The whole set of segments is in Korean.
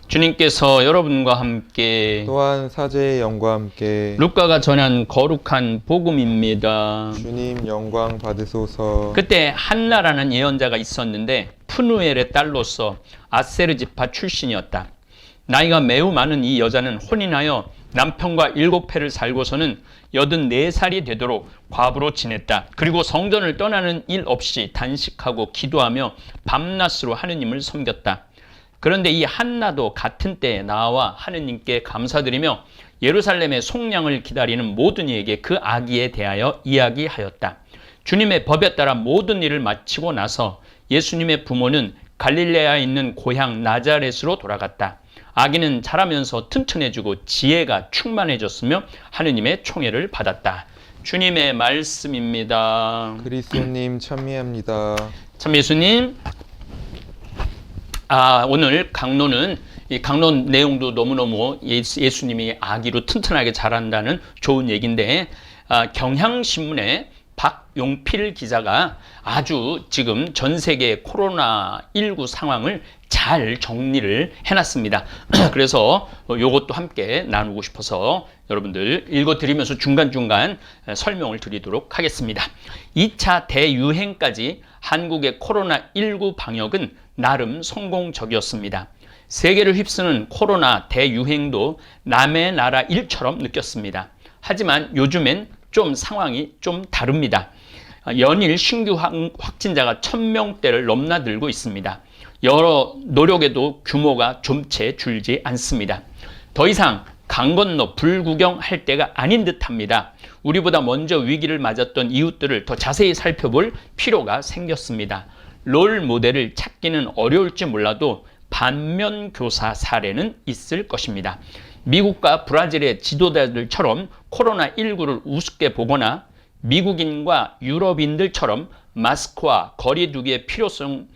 주님께서 여러분과 함께 또한 사제의 영과 함께 루카가 전한 거룩한 복음입니다. 주님 영광 받으소서. 그때 한나라는 예언자가 있었는데 푸누엘의 딸로서 아세르 지파 출신이었다. 나이가 매우 많은 이 여자는 혼인하여 남편과 7해를 살고서는 84살이 되도록 과부로 지냈다. 그리고 성전을 떠나는 일 없이 단식하고 기도하며 밤낮으로 하느님을 섬겼다. 그런데 이 한나도 같은 때에 나와 하느님께 감사드리며 예루살렘의 속량을 기다리는 모든 이에게 그 아기에 대하여 이야기하였다. 주님의 법에 따라 모든 일을 마치고 나서 예수님의 부모는 갈릴레아에 있는 고향 나자렛으로 돌아갔다. 아기는 자라면서 튼튼해지고 지혜가 충만해졌으며 하느님의 총애를 받았다. 주님의 말씀입니다. 그리스도님 찬미합니다. 참 예수님, 오늘 강론은 이 강론 내용도 너무너무 예수님이 아기로 튼튼하게 자란다는 좋은 얘기인데, 경향신문에 박용필 기자가 아주 지금 전 세계 코로나19 상황을 잘 정리를 해놨습니다. 그래서 이것도 함께 나누고 싶어서 여러분들 읽어드리면서 중간중간 설명을 드리도록 하겠습니다. 2차 대유행까지 한국의 코로나19 방역은 나름 성공적이었습니다. 세계를 휩쓰는 코로나 대유행도 남의 나라 일처럼 느꼈습니다. 하지만 요즘엔 좀 상황이 좀 다릅니다. 연일 신규 확진자가 1000명대를 넘나들고 있습니다. 여러 노력에도 규모가 좀채 줄지 않습니다. 더 이상 강 건너 불구경할 때가 아닌 듯합니다. 우리보다 먼저 위기를 맞았던 이웃들을 더 자세히 살펴볼 필요가 생겼습니다. 롤 모델을 찾기는 어려울지 몰라도 반면 교사 사례는 있을 것입니다. 미국과 브라질의 지도자들처럼 코로나19를 우습게 보거나 미국인과 유럽인들처럼 마스크와 거리 두기의 필요성을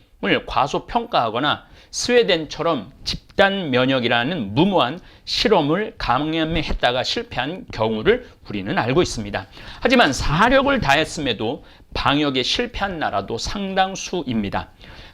과소평가하거나 스웨덴처럼 집단 면역이라는 무모한 실험을 감행했다가 실패한 경우를 우리는 알고 있습니다. 하지만 사력을 다했음에도 방역에 실패한 나라도 상당수입니다.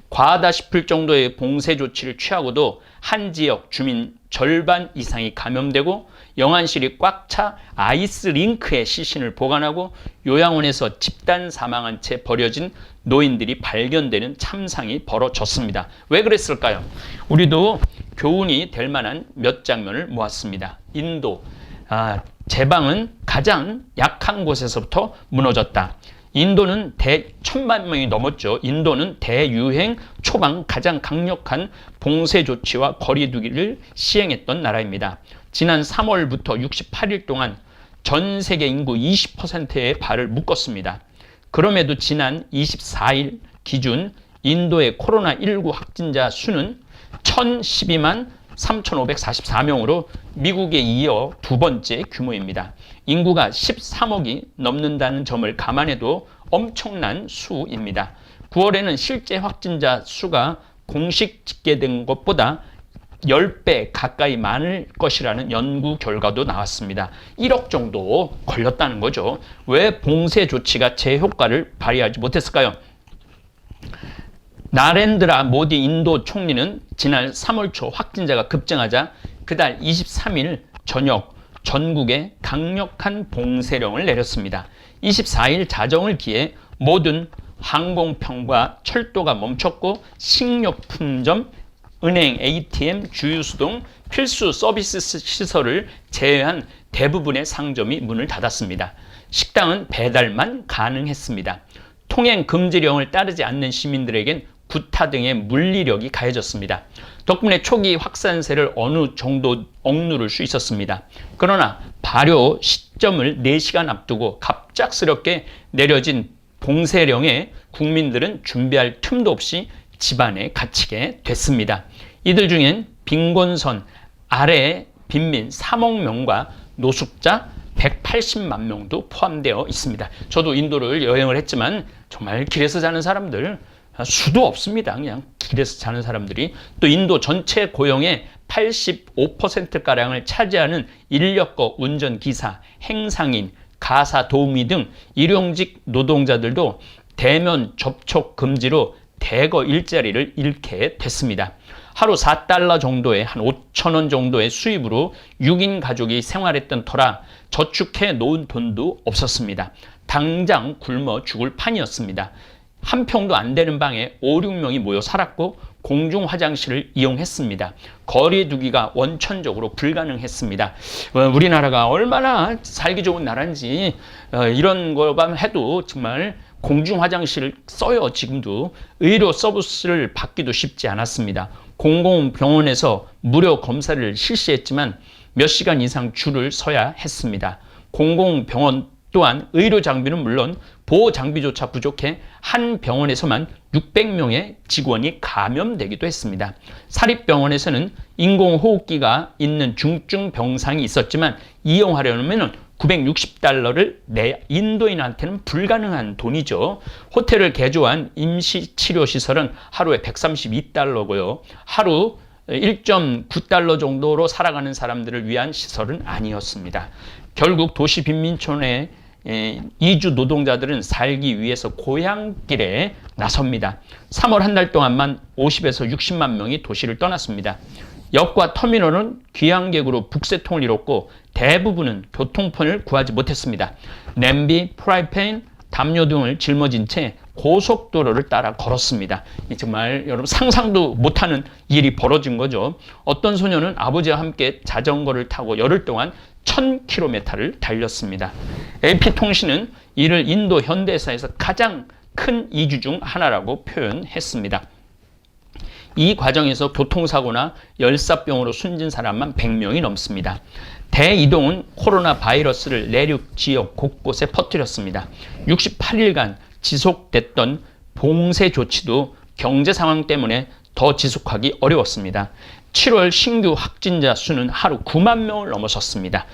과하다 싶을 정도의 봉쇄 조치를 취하고도 한 지역 주민 절반 이상이 감염되고 영안실이 꽉 차 아이스링크에 시신을 보관하고 요양원에서 집단 사망한 채 버려진 노인들이 발견되는 참상이 벌어졌습니다. 왜 그랬을까요? 우리도 교훈이 될 만한 몇 장면을 모았습니다. 인도, 제방은 가장 약한 곳에서부터 무너졌다. 인도는 1000만 명이 넘었죠. 인도는 대유행 초반 가장 강력한 봉쇄 조치와 거리 두기를 시행했던 나라입니다. 지난 3월부터 68일 동안 전 세계 인구 20%의 발을 묶었습니다. 그럼에도 지난 24일 기준 인도의 코로나19 확진자 수는 1012만 3,544명으로 미국에 이어 두 번째 규모입니다. 인구가 13억이 넘는다는 점을 감안해도 엄청난 수입니다. 9월에는 실제 확진자 수가 공식 집계된 것보다 10배 가까이 많을 것이라는 연구 결과도 나왔습니다. 1억 정도 걸렸다는 거죠. 왜 봉쇄 조치가 제 효과를 발휘하지 못했을까요? 나렌드라 모디 인도 총리는 지난 3월 초 확진자가 급증하자 그달 23일 저녁 전국에 강력한 봉쇄령을 내렸습니다. 24일 자정을 기해 모든 항공편과 철도가 멈췄고 식료품점, 은행, ATM, 주유소 등 필수 서비스 시설을 제외한 대부분의 상점이 문을 닫았습니다. 식당은 배달만 가능했습니다. 통행 금지령을 따르지 않는 시민들에겐 구타 등의 물리력이 가해졌습니다. 덕분에 초기 확산세를 어느 정도 억누를 수 있었습니다. 그러나 발효 시점을 4시간 앞두고 갑작스럽게 내려진 봉쇄령에 국민들은 준비할 틈도 없이 집안에 갇히게 됐습니다. 이들 중엔 빈곤선 아래의 빈민 3억 명과 노숙자 180만 명도 포함되어 있습니다. 저도 인도를 여행을 했지만 정말 길에서 자는 사람들 수도 없습니다. 그냥 길에서 자는 사람들이. 또 인도 전체 고용의 85%가량을 차지하는 인력거 운전기사, 행상인, 가사 도우미 등 일용직 노동자들도 대면 접촉 금지로 대거 일자리를 잃게 됐습니다. 하루 4달러 정도의 한 5천 원 정도의 수입으로 6인 가족이 생활했던 터라 저축해 놓은 돈도 없었습니다. 당장 굶어 죽을 판이었습니다. 한 평도 안 되는 방에 5, 6명이 모여 살았고 공중 화장실을 이용했습니다. 거리 두기가 원천적으로 불가능했습니다. 우리나라가 얼마나 살기 좋은 나라인지 이런 것만 해도 정말 공중 화장실을 써요. 지금도 의료 서비스를 받기도 쉽지 않았습니다. 공공병원에서 무료 검사를 실시했지만 몇 시간 이상 줄을 서야 했습니다. 공공병원 또한 의료 장비는 물론 보호 장비조차 부족해 한 병원에서만 600명의 직원이 감염되기도 했습니다. 사립병원에서는 인공호흡기가 있는 중증 병상이 있었지만 이용하려면 960달러를 내 인도인한테는 불가능한 돈이죠. 호텔을 개조한 임시치료시설은 하루에 132달러고요. 하루 1.9달러 정도로 살아가는 사람들을 위한 시설은 아니었습니다. 결국 도시 빈민촌의 이주 노동자들은 살기 위해서 고향길에 나섭니다. 3월 한 달 동안만 50에서 60만 명이 도시를 떠났습니다. 역과 터미널은 귀향객으로 북새통을 이뤘고 대부분은 교통편을 구하지 못했습니다. 냄비, 프라이팬, 담요 등을 짊어진 채 고속도로를 따라 걸었습니다. 정말 여러분 상상도 못하는 일이 벌어진 거죠. 어떤 소녀는 아버지와 함께 자전거를 타고 열흘 동안 1000km를 달렸습니다. AP통신은 이를 인도 현대사에서 가장 큰 이주 중 하나라고 표현했습니다. 이 과정에서 교통사고나 열사병으로 숨진 사람만 100명이 넘습니다. 대이동은 코로나 바이러스를 내륙 지역 곳곳에 퍼뜨렸습니다. 68일간 지속됐던 봉쇄 조치도 경제 상황 때문에 더 지속하기 어려웠습니다. 7월 신규 확진자 수는 하루 9만 명을 넘어섰습니다.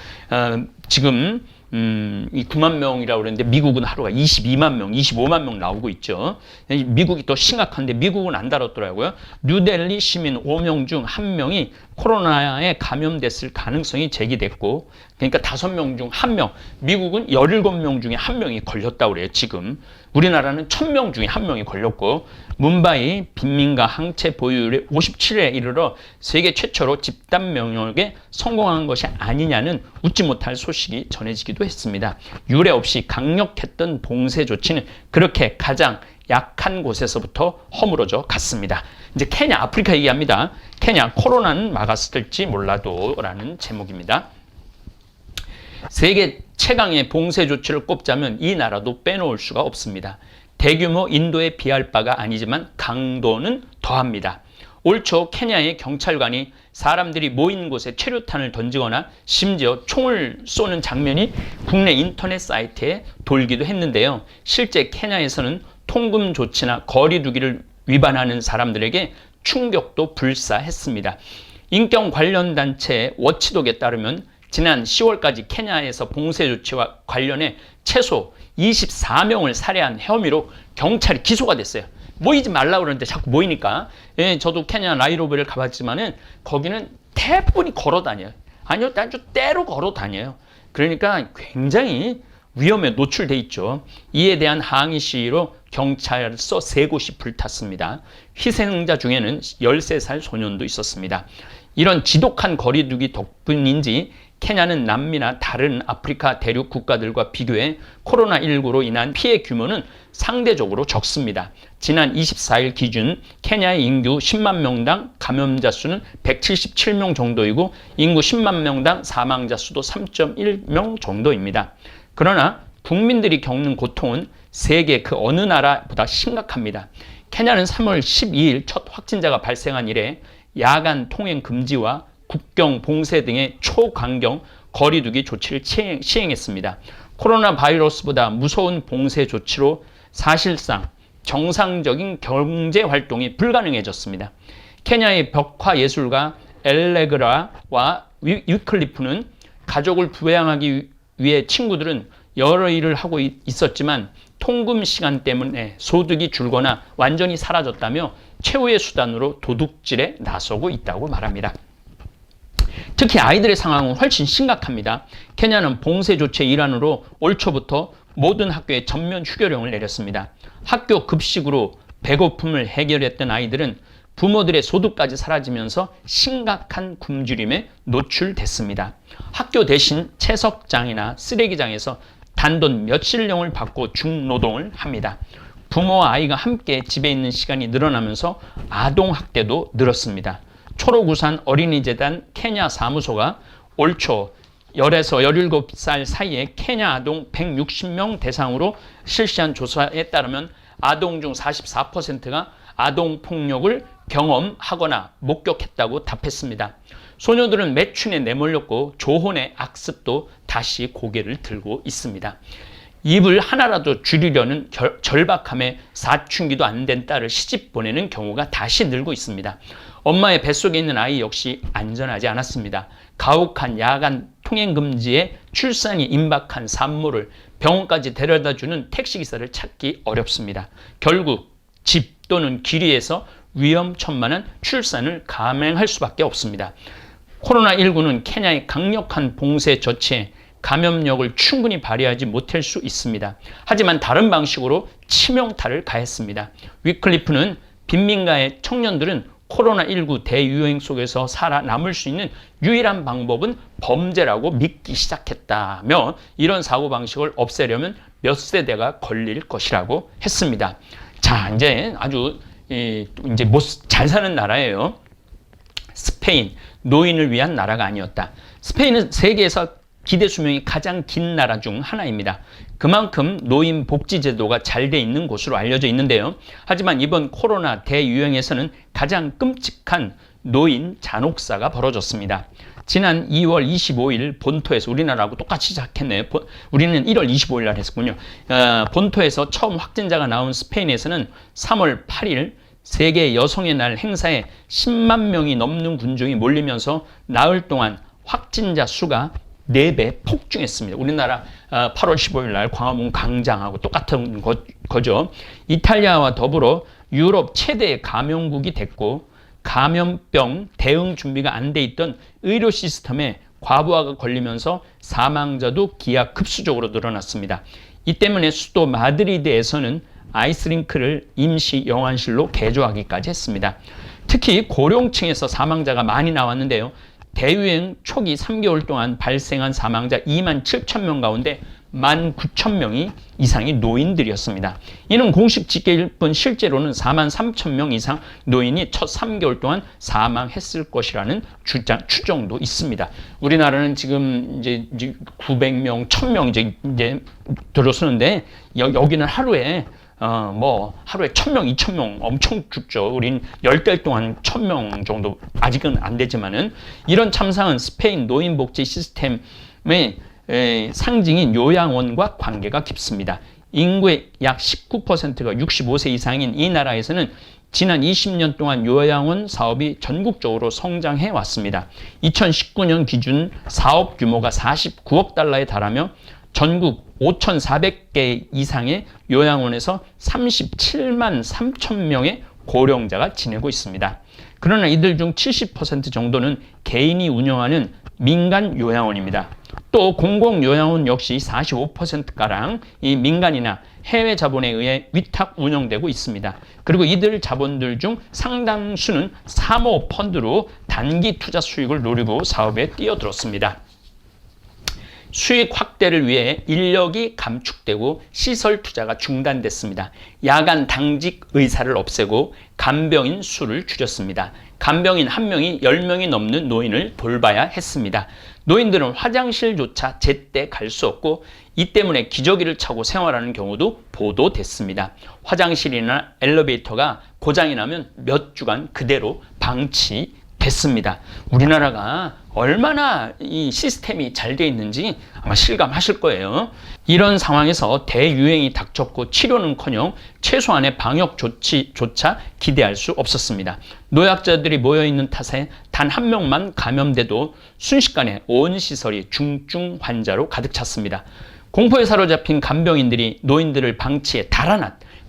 지금 이 9만 명이라고 그랬는데 미국은 하루가 22만 명, 25만 명 나오고 있죠. 미국이 또 심각한데 미국은 안 다뤘더라고요. 뉴델리 시민 5명 중 1명이 코로나에 감염됐을 가능성이 제기됐고, 그러니까 5명 중 1명, 미국은 17명 중에 1명이 걸렸다고 그래요. 지금 우리나라는 1000명 중에 1명이 걸렸고, 뭄바이 빈민가 항체 보유율의 57에 이르러 세계 최초로 집단 면역에 성공한 것이 아니냐는 웃지 못할 소식이 전해지기도 했습니다. 유례 없이 강력했던 봉쇄 조치는 그렇게 가장 약한 곳에서부터 허물어져 갔습니다. 이제 케냐, 아프리카 얘기합니다. 케냐, 코로나는 막았을지 몰라도 라는 제목입니다. 세계 최강의 봉쇄 조치를 꼽자면 이 나라도 빼놓을 수가 없습니다. 대규모 인도에 비할 바가 아니지만 강도는 더합니다. 올 초 케냐의 경찰관이 사람들이 모인 곳에 최루탄을 던지거나 심지어 총을 쏘는 장면이 국내 인터넷 사이트에 돌기도 했는데요. 실제 케냐에서는 통금 조치나 거리 두기를 위반하는 사람들에게 충격도 불사했습니다. 인권 관련 단체 워치독에 따르면 지난 10월까지 케냐에서 봉쇄 조치와 관련해 최소 24명을 살해한 혐의로 경찰이 기소가 됐어요. 모이지 말라고 그러는데 자꾸 모이니까. 예, 저도 케냐 나이로비를 가봤지만은 거기는 대부분이 걸어 다녀요. 아니요, 아주 때로 걸어 다녀요. 그러니까 굉장히 위험에 노출돼 있죠. 이에 대한 항의 시위로 경찰서 3곳이 불탔습니다. 희생자 중에는 13살 소년도 있었습니다. 이런 지독한 거리두기 덕분인지 케냐는 남미나 다른 아프리카 대륙 국가들과 비교해 코로나19로 인한 피해 규모는 상대적으로 적습니다. 지난 24일 기준 케냐의 인구 10만 명당 감염자 수는 177명 정도이고 인구 10만 명당 사망자 수도 3.1명 정도입니다. 그러나 국민들이 겪는 고통은 세계 그 어느 나라보다 심각합니다. 케냐는 3월 12일 첫 확진자가 발생한 이래 야간 통행 금지와 국경 봉쇄 등의 초강경 거리두기 조치를 시행했습니다. 코로나 바이러스보다 무서운 봉쇄 조치로 사실상 정상적인 경제 활동이 불가능해졌습니다. 케냐의 벽화 예술가 엘레그라와 위클리프는 가족을 부양하기 위해 친구들은 여러 일을 하고 있었지만 통금 시간 때문에 소득이 줄거나 완전히 사라졌다며 최후의 수단으로 도둑질에 나서고 있다고 말합니다. 특히 아이들의 상황은 훨씬 심각합니다. 케냐는 봉쇄 조치의 일환으로 올 초부터 모든 학교에 전면 휴교령을 내렸습니다. 학교 급식으로 배고픔을 해결했던 아이들은 부모들의 소득까지 사라지면서 심각한 굶주림에 노출됐습니다. 학교 대신 채석장이나 쓰레기장에서 단돈 몇십령을 받고 중노동을 합니다. 부모와 아이가 함께 집에 있는 시간이 늘어나면서 아동학대도 늘었습니다. 초록우산 어린이재단 케냐 사무소가 올 초 10에서 17살 사이에 케냐 아동 160명 대상으로 실시한 조사에 따르면 아동 중 44%가 아동폭력을 경험하거나 목격했다고 답했습니다. 소녀들은 매춘에 내몰렸고 조혼의 악습도 다시 고개를 들고 있습니다. 입을 하나라도 줄이려는 절박함에 사춘기도 안 된 딸을 시집 보내는 경우가 다시 늘고 있습니다. 엄마의 뱃속에 있는 아이 역시 안전하지 않았습니다. 가혹한 야간 통행금지에 출산이 임박한 산모를 병원까지 데려다주는 택시기사를 찾기 어렵습니다. 결국 집 또는 길 위에서 위험천만한 출산을 감행할 수밖에 없습니다. 코로나19는 케냐의 강력한 봉쇄 조치에 감염력을 충분히 발휘하지 못할 수 있습니다. 하지만 다른 방식으로 치명타를 가했습니다. 위클리프는 빈민가의 청년들은 코로나19 대유행 속에서 살아남을 수 있는 유일한 방법은 범죄라고 믿기 시작했다며 이런 사고방식을 없애려면 몇 세대가 걸릴 것이라고 했습니다. 자, 이제 아주 이제 잘 사는 나라예요. 스페인, 노인을 위한 나라가 아니었다. 스페인은 세계에서 기대 수명이 가장 긴 나라 중 하나입니다. 그만큼 노인 복지 제도가 잘 돼 있는 곳으로 알려져 있는데요. 하지만 이번 코로나 대유행에서는 가장 끔찍한 노인 잔혹사가 벌어졌습니다. 지난 2월 25일 본토에서 우리나라하고 똑같이 시작했네요. 우리는 1월 25일 날 했었군요. 본토에서 처음 확진자가 나온 스페인에서는 3월 8일 세계 여성의 날 행사에 10만 명이 넘는 군중이 몰리면서 나흘 동안 확진자 수가 4배 폭증했습니다. 우리나라 8월 15일 날 광화문 광장하고 똑같은 거죠. 이탈리아와 더불어 유럽 최대의 감염국이 됐고 감염병 대응 준비가 안 돼 있던 의료 시스템에 과부하가 걸리면서 사망자도 기하급수적으로 늘어났습니다. 이 때문에 수도 마드리드에서는 아이스링크를 임시 영안실로 개조하기까지 했습니다. 특히 고령층에서 사망자가 많이 나왔는데요. 대유행 초기 3개월 동안 발생한 사망자 2만 7천 명 가운데 1만 9천 명이 이상이 노인들이었습니다. 이는 공식 집계일 뿐 실제로는 4만 3천 명 이상 노인이 첫 3개월 동안 사망했을 것이라는 추정도 있습니다. 우리나라는 지금 이제 900명, 1000명 이제 들어서는데 여기는 하루에 하루에 1000명, 2000명 엄청 죽죠. 우린 10달 동안 1000명 정도 아직은 안 되지만은 이런 참상은 스페인 노인복지 시스템의 상징인 요양원과 관계가 깊습니다. 인구의 약 19%가 65세 이상인 이 나라에서는 지난 20년 동안 요양원 사업이 전국적으로 성장해 왔습니다. 2019년 기준 사업 규모가 49억 달러에 달하며 전국 5,400개 이상의 요양원에서 37만 3천 명의 고령자가 지내고 있습니다. 그러나 이들 중 70% 정도는 개인이 운영하는 민간 요양원입니다. 또 공공요양원 역시 45%가량 이 민간이나 해외 자본에 의해 위탁 운영되고 있습니다. 그리고 이들 자본들 중 상당수는 사모펀드로 단기 투자 수익을 노리고 사업에 뛰어들었습니다. 수익 확대를 위해 인력이 감축되고 시설 투자가 중단됐습니다. 야간 당직 의사를 없애고 간병인 수를 줄였습니다. 간병인 1명이 10명이 넘는 노인을 돌봐야 했습니다. 노인들은 화장실조차 제때 갈 수 없고 이 때문에 기저귀를 차고 생활하는 경우도 보도됐습니다. 화장실이나 엘리베이터가 고장이 나면 몇 주간 그대로 방치됐습니다. 우리나라가 얼마나 이 시스템이 잘 돼 있는지 아마 실감하실 거예요. 이런 상황에서 대유행이 닥쳤고 치료는커녕 최소한의 방역 조치조차 기대할 수 없었습니다. 노약자들이 모여있는 탓에 단 한 명만 감염돼도 순식간에 온 시설이 중증 환자로 가득 찼습니다. 공포에 사로잡힌 간병인들이 노인들을 방치해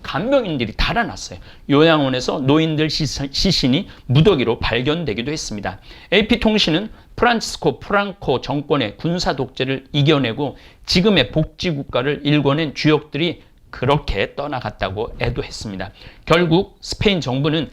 간병인들이 달아났어요. 요양원에서 노인들 시신이 무더기로 발견되기도 했습니다. AP통신은 프란치스코 프랑코 정권의 군사 독재를 이겨내고 지금의 복지국가를 일궈낸 주역들이 그렇게 떠나갔다고 애도했습니다. 결국 스페인 정부는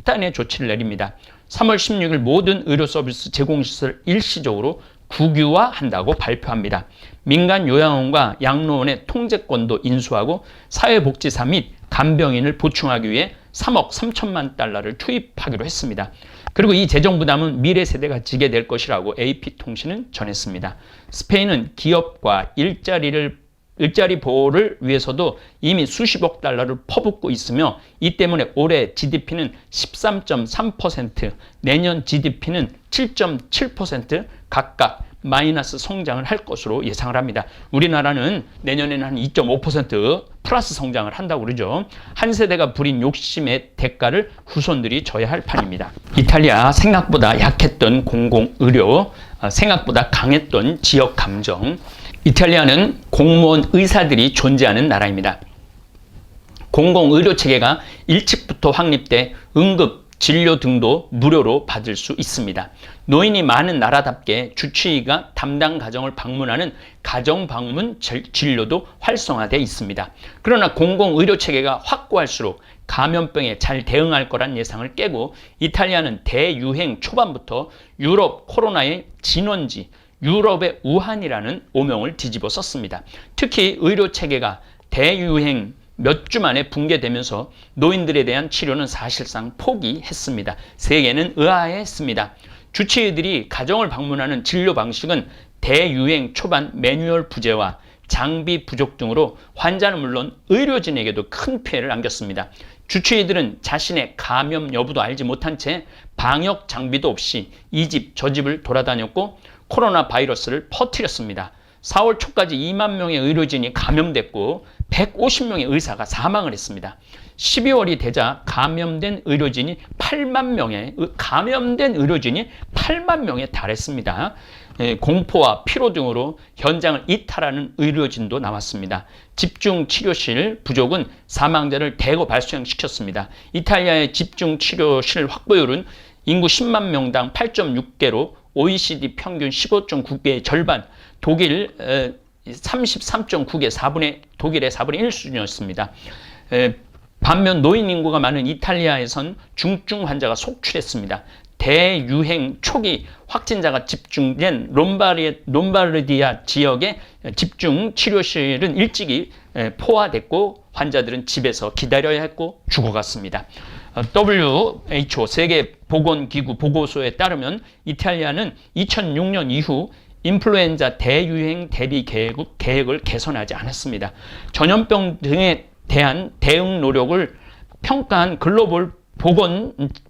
특단의 조치를 내립니다. 3월 16일 모든 의료 서비스 제공시설 일시적으로 국유화한다고 발표합니다. 민간 요양원과 양로원의 통제권도 인수하고 사회복지사 및 간병인을 보충하기 위해 3억 3천만 달러를 투입하기로 했습니다. 그리고 이 재정 부담은 미래 세대가 지게 될 것이라고 AP통신은 전했습니다. 스페인은 기업과 일자리 보호를 위해서도 이미 수십억 달러를 퍼붓고 있으며 이 때문에 올해 GDP는 13.3%, 내년 GDP는 7.7% 각각 마이너스 성장을 할 것으로 예상을 합니다. 우리나라는 내년에는 한 2.5% 플러스 성장을 한다고 그러죠. 한 세대가 부린 욕심의 대가를 후손들이 져야 할 판입니다. 이탈리아 생각보다 약했던 공공의료, 생각보다 강했던 지역 감정. 이탈리아는 공무원 의사들이 존재하는 나라입니다. 공공의료체계가 일찍부터 확립돼 응급, 진료 등도 무료로 받을 수 있습니다. 노인이 많은 나라답게 주치의가 담당 가정을 방문하는 가정방문 진료도 활성화되어 있습니다. 그러나 공공의료체계가 확고할수록 감염병에 잘 대응할 거란 예상을 깨고 이탈리아는 대유행 초반부터 유럽 코로나의 진원지, 유럽의 우한이라는 오명을 뒤집어 썼습니다. 특히 의료체계가 대유행 몇 주 만에 붕괴되면서 노인들에 대한 치료는 사실상 포기했습니다. 세계는 의아해했습니다. 주치의들이 가정을 방문하는 진료 방식은 대유행 초반 매뉴얼 부재와 장비 부족 등으로 환자는 물론 의료진에게도 큰 피해를 안겼습니다. 주치의들은 자신의 감염 여부도 알지 못한 채 방역 장비도 없이 이 집 저 집을 돌아다녔고 코로나 바이러스를 퍼뜨렸습니다. 4월 초까지 2만 명의 의료진이 감염됐고 150명의 의사가 사망을 했습니다. 12월이 되자 감염된 의료진이 8만 명에 달했습니다. 공포와 피로 등으로 현장을 이탈하는 의료진도 나왔습니다. 집중치료실 부족은 사망자를 대거 발생시켰습니다. 이탈리아의 집중치료실 확보율은 인구 10만 명당 8.6개로 OECD 평균 15.9개의 절반, 독일 33.9개, 독일의 4분의 1 수준이었습니다. 반면 노인 인구가 많은 이탈리아에선 중증 환자가 속출했습니다. 대유행 초기 확진자가 집중된 롬바르디아 지역의 집중 치료실은 일찍이 포화됐고 환자들은 집에서 기다려야 했고 죽어갔습니다. WHO 세계보건기구 보고서에 따르면 이탈리아는 2006년 이후 인플루엔자 대유행 대비 계획을 개선하지 않았습니다. 전염병 등에 대한 대응 노력을 평가한 글로벌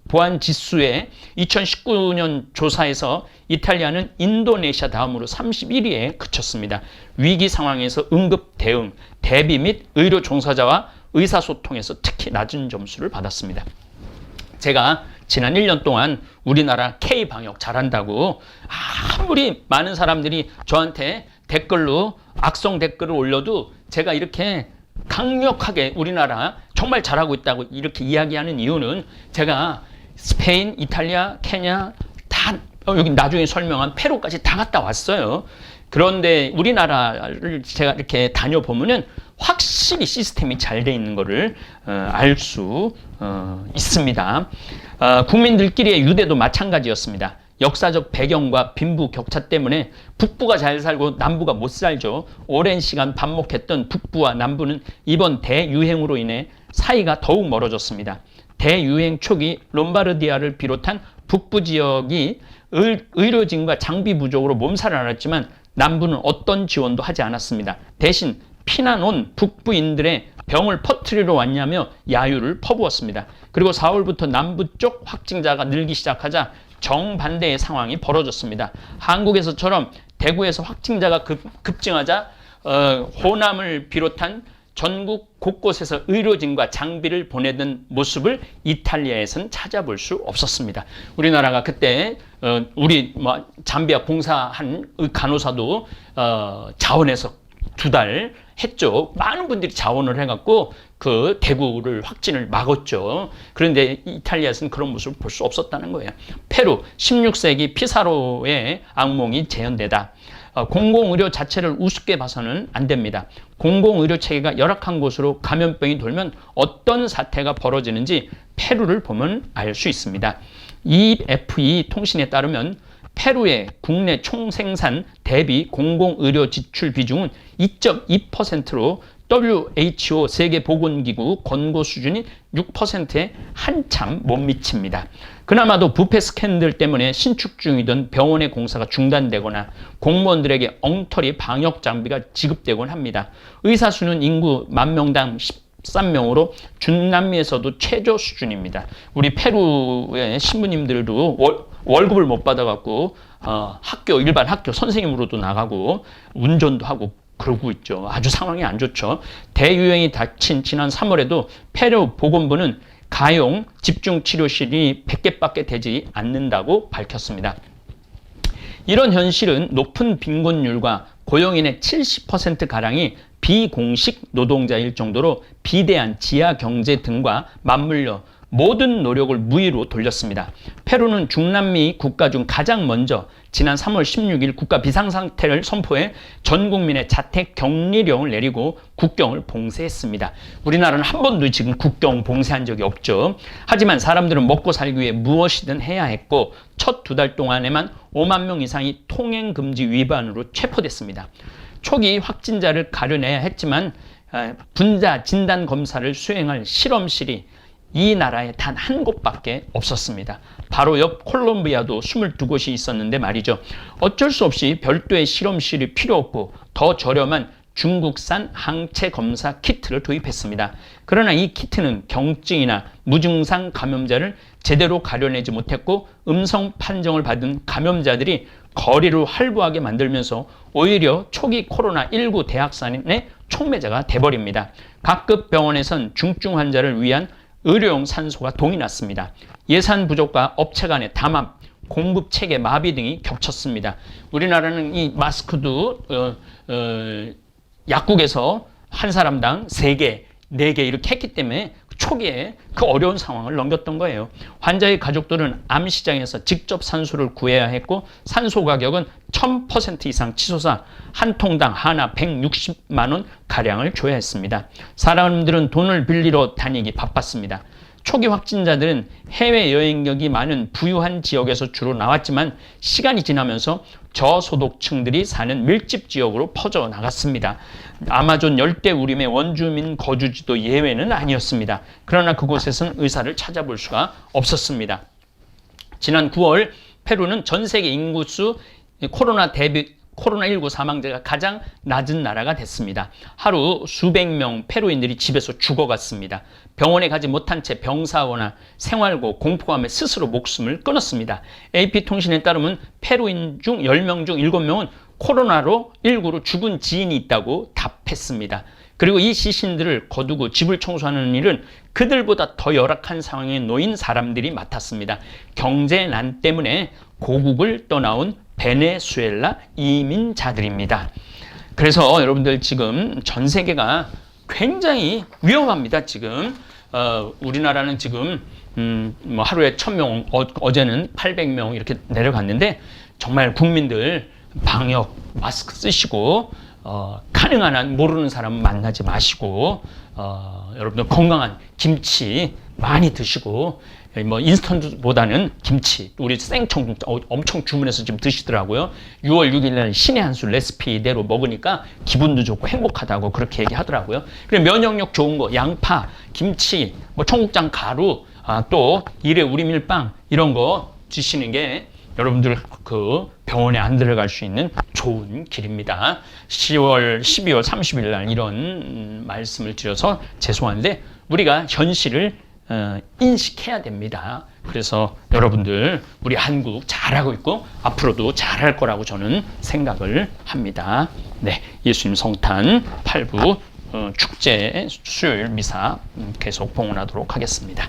보안 지수의 2019년 조사에서 이탈리아는 인도네시아 다음으로 31위에 그쳤습니다. 위기 상황에서 응급 대응, 대비 및 의료 종사자와 의사소통에서 특히 낮은 점수를 받았습니다. 제가 지난 1년 동안 우리나라 K방역 잘한다고 아무리 많은 사람들이 저한테 댓글로 악성 댓글을 올려도 제가 이렇게 강력하게 우리나라 정말 잘하고 있다고 이렇게 이야기하는 이유는 제가 스페인, 이탈리아, 케냐 다 여기 나중에 설명한 페루까지 다 갔다 왔어요. 그런데 우리나라를 제가 이렇게 다녀보면은 확실히 시스템이 잘 돼 있는 것을 알 수 있습니다. 국민들끼리의 유대도 마찬가지였습니다. 역사적 배경과 빈부 격차 때문에 북부가 잘 살고 남부가 못 살죠. 오랜 시간 반목했던 북부와 남부는 이번 대유행으로 인해 사이가 더욱 멀어졌습니다. 대유행 초기 롬바르디아를 비롯한 북부 지역이 의료진과 장비 부족으로 몸살을 앓았지만 남부는 어떤 지원도 하지 않았습니다. 대신 피난 온 북부인들의 병을 퍼뜨리러 왔냐며 야유를 퍼부었습니다. 그리고 4월부터 남부 쪽 확진자가 늘기 시작하자 정반대의 상황이 벌어졌습니다. 한국에서처럼 대구에서 확진자가 급증하자 호남을 비롯한 전국 곳곳에서 의료진과 장비를 보내던 모습을 이탈리아에서는 찾아볼 수 없었습니다. 우리나라가 그때 우리 잠비아 공사한 간호사도 자원해서 2달 했죠. 많은 분들이 자원을 해갖고 그 대구를 확진을 막았죠. 그런데 이탈리아에서는 그런 모습을 볼 수 없었다는 거예요. 페루 16세기 피사로의 악몽이 재현되다. 공공의료 자체를 우습게 봐서는 안 됩니다. 공공의료 체계가 열악한 곳으로 감염병이 돌면 어떤 사태가 벌어지는지 페루를 보면 알 수 있습니다. EFE 통신에 따르면 페루의 국내 총생산 대비 공공의료 지출 비중은 2.2%로 WHO 세계보건기구 권고 수준인 6%에 한참 못 미칩니다. 그나마도 부패 스캔들 때문에 신축 중이던 병원의 공사가 중단되거나 공무원들에게 엉터리 방역 장비가 지급되곤 합니다. 의사 수는 인구 10,000명당 13명으로 중남미에서도 최저 수준입니다. 우리 페루의 신부님들도 월급을 못 받아갖고 일반 학교 선생님으로도 나가고 운전도 하고 그러고 있죠. 아주 상황이 안 좋죠. 대유행이 닥친 지난 3월에도 페루 보건부는 가용 집중치료실이 100개밖에 되지 않는다고 밝혔습니다. 이런 현실은 높은 빈곤율과 고용인의 70%가량이 비공식 노동자일 정도로 비대한 지하경제 등과 맞물려 모든 노력을 무의로 돌렸습니다. 페루는 중남미 국가 중 가장 먼저 지난 3월 16일 국가 비상상태를 선포해 전 국민의 자택 격리령을 내리고 국경을 봉쇄했습니다. 우리나라는 한 번도 지금 국경 봉쇄한 적이 없죠. 하지만 사람들은 먹고 살기 위해 무엇이든 해야 했고 첫 2달 동안에만 5만 명 이상이 통행금지 위반으로 체포됐습니다. 초기 확진자를 가려내야 했지만 분자 진단 검사를 수행할 실험실이 이 나라에 단 한 곳밖에 없었습니다. 바로 옆 콜롬비아도 22곳이 있었는데 말이죠. 어쩔 수 없이 별도의 실험실이 필요 없고 더 저렴한 중국산 항체 검사 키트를 도입했습니다. 그러나 이 키트는 경증이나 무증상 감염자를 제대로 가려내지 못했고 음성 판정을 받은 감염자들이 거리를 활보하게 만들면서 오히려 초기 코로나19 대확산의 촉매자가 돼버립니다. 각급 병원에선 중증 환자를 위한 의료용 산소가 동이 났습니다. 예산 부족과 업체 간의 담합, 공급 체계 마비 등이 겹쳤습니다. 우리나라는 이 마스크도 약국에서 한 사람당 3개, 4개 이렇게 했기 때문에 초기에 그 어려운 상황을 넘겼던 거예요. 환자의 가족들은 암 시장에서 직접 산소를 구해야 했고 산소 가격은 1000% 이상 치솟아 한 통당 하나 160만 원 가량을 줘야 했습니다. 사람들은 돈을 빌리러 다니기 바빴습니다. 초기 확진자들은 해외여행력이 많은 부유한 지역에서 주로 나왔지만 시간이 지나면서 저소득층들이 사는 밀집 지역으로 퍼져나갔습니다. 아마존 열대우림의 원주민 거주지도 예외는 아니었습니다. 그러나 그곳에서는 의사를 찾아볼 수가 없었습니다. 지난 9월 페루는 전 세계 인구수 코로나19 사망자가 가장 낮은 나라가 됐습니다. 하루 수백 명 페루인들이 집에서 죽어갔습니다. 병원에 가지 못한 채 병사호나 생활고, 공포감에 스스로 목숨을 끊었습니다. AP통신에 따르면 페루인 중 10명 중 7명은 코로나로 19로 죽은 지인이 있다고 답했습니다. 그리고 이 시신들을 거두고 집을 청소하는 일은 그들보다 더 열악한 상황에 놓인 사람들이 맡았습니다. 경제난 때문에 고국을 떠나온 베네수엘라 이민자들입니다. 그래서 여러분들 지금 전 세계가 굉장히 위험합니다. 지금 우리나라는 지금 뭐 하루에 1000명, 어제는 800명 이렇게 내려갔는데 정말 국민들 방역 마스크 쓰시고 가능한 한 모르는 사람 만나지 마시고 여러분들 건강한 김치 많이 드시고 뭐 인스턴트보다는 김치, 우리 생청국장 엄청 주문해서 지금 드시더라고요. 6월 6일 날 신의 한 수 레시피대로 먹으니까 기분도 좋고 행복하다고 그렇게 얘기하더라고요. 그리고 면역력 좋은 거 양파, 김치, 뭐 청국장 가루, 또 일회 우리밀빵 이런 거 드시는 게 여러분들 그 병원에 안 들어갈 수 있는 좋은 길입니다. 10월, 12월 30일 날 이런 말씀을 드려서 죄송한데 우리가 현실을 인식해야 됩니다. 그래서 여러분들 우리 한국 잘하고 있고 앞으로도 잘할 거라고 저는 생각을 합니다. 네, 예수님 성탄 8부 축제 수요일 미사 계속 봉헌하도록 하겠습니다.